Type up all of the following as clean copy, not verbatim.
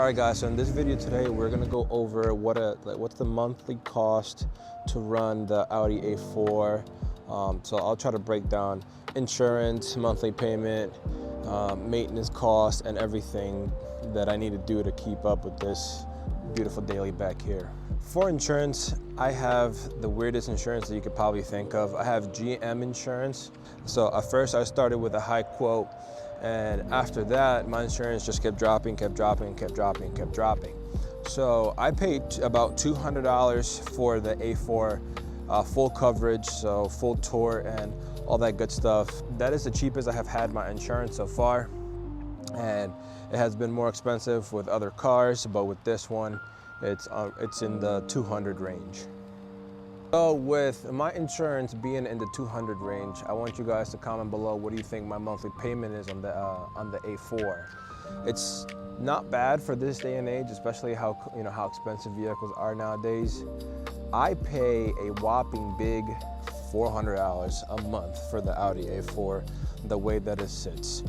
All right, guys. So in this video today, we're gonna go over what's the monthly cost to run the Audi A4. So I'll try to break down insurance, monthly payment, maintenance costs, and everything that I need to do to keep up with this beautiful daily back here. For insurance, I have the weirdest insurance that you could probably think of. I have GM insurance. So at first I started with a high quote, and after that, my insurance just kept dropping. So I paid about $200 for the A4 full coverage, so full tour and all that good stuff. That is the cheapest I have had my insurance so far. And it has been more expensive with other cars, but with this one, it's in the 200 range. So with my insurance being in the 200 range, I want you guys to comment below what do you think my monthly payment is on the A4. It's not bad for this day and age, especially how expensive vehicles are nowadays. I pay a whopping big $400 a month for the Audi A4, the way that it sits.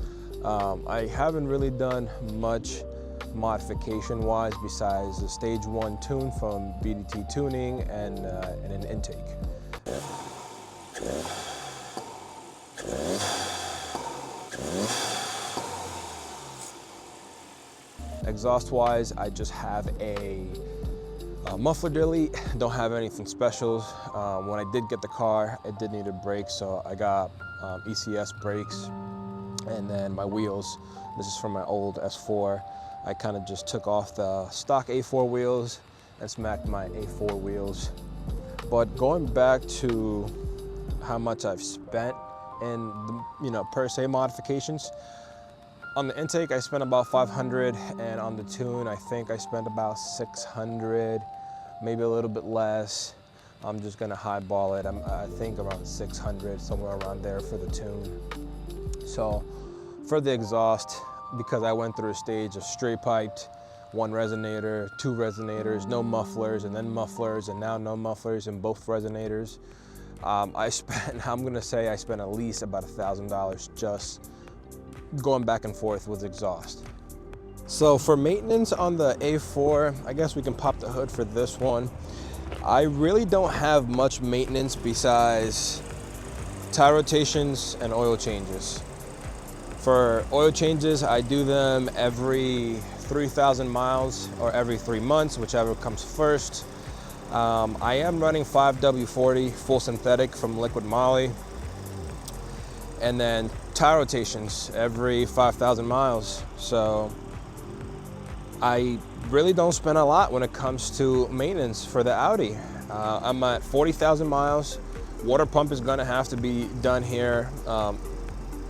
I haven't really done much modification wise besides the stage 1 tune from BDT tuning and an intake. Exhaust wise, I just have a muffler delete, don't have anything special. When I did get the car, it did need a brake, so I got ECS brakes. And then my wheels, this is from my old S4. I kind of just took off the stock A4 wheels and smacked my A4 wheels. But going back to how much I've spent in the, per se modifications, on the intake I spent about $500, and on the tune I think I spent about $600, maybe a little bit less. I'm just gonna highball it. I think around $600, somewhere around there for the tune. So for the exhaust, because I went through a stage of straight piped, 1 resonator, 2 resonators, no mufflers, and then mufflers, and now no mufflers and both resonators. I'm gonna say I spent at least about $1,000 just going back and forth with exhaust. So for maintenance on the A4, I guess we can pop the hood for this one. I really don't have much maintenance besides tire rotations and oil changes. For oil changes, I do them every 3,000 miles or every 3 months, whichever comes first. I am running 5W40 full synthetic from Liquid Moly. And then tire rotations every 5,000 miles. So I really don't spend a lot when it comes to maintenance for the Audi. I'm at 40,000 miles. Water pump is gonna have to be done here.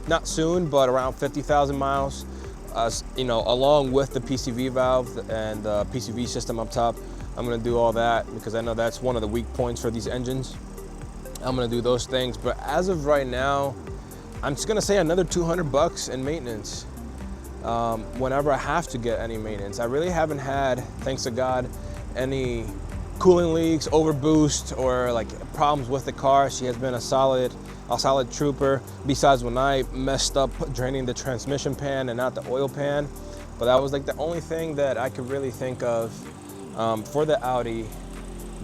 Not soon, but around 50,000 miles, along with the PCV valve and the PCV system up top. I'm gonna do all that because I know that's one of the weak points for these engines. I'm gonna do those things, but as of right now, I'm just gonna say another $200 in maintenance whenever I have to get any maintenance. I really haven't had, thanks to God, any cooling leaks, overboost, or like problems with the car. She has been a solid trooper, besides when I messed up draining the transmission pan and not the oil pan. But that was like the only thing that I could really think of for the Audi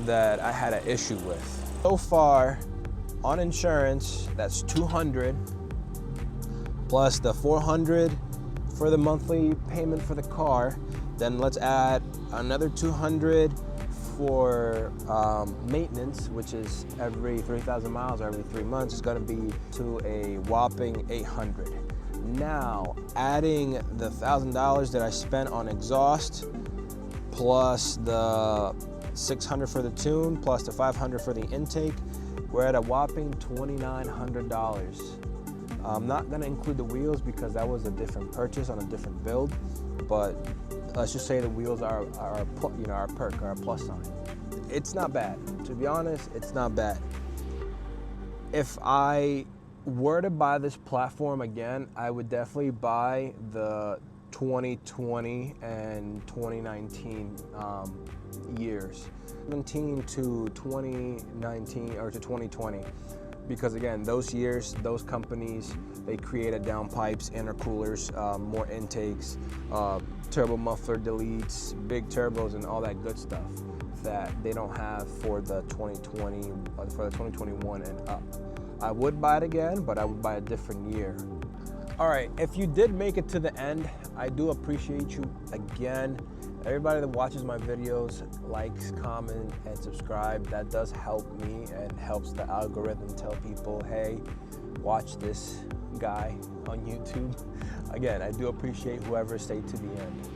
that I had an issue with. So far on insurance, that's $200 plus the $400 for the monthly payment for the car. Then let's add another $200 for maintenance, which is every 3,000 miles or every 3 months, is gonna be to a whopping $800. Now, adding the $1,000 that I spent on exhaust, plus the $600 for the tune, plus the $500 for the intake, we're at a whopping $2,900. I'm not gonna include the wheels because that was a different purchase on a different build, but let's just say the wheels are a perk or a plus sign. It's not bad. To be honest, it's not bad. If I were to buy this platform again, I would definitely buy the 2020 and 2019 years. 17 to 2019 or to 2020. because again, those years, those companies, they created downpipes, intercoolers, more intakes, turbo muffler deletes, big turbos, and all that good stuff that they don't have for the 2020, for the 2021 and up. I would buy it again, but I would buy a different year. All right, if you did make it to the end, I do appreciate you again. Everybody that watches my videos, likes, comment, and subscribe. That does help me and helps the algorithm tell people, hey, watch this guy on YouTube. Again, I do appreciate whoever stayed to the end.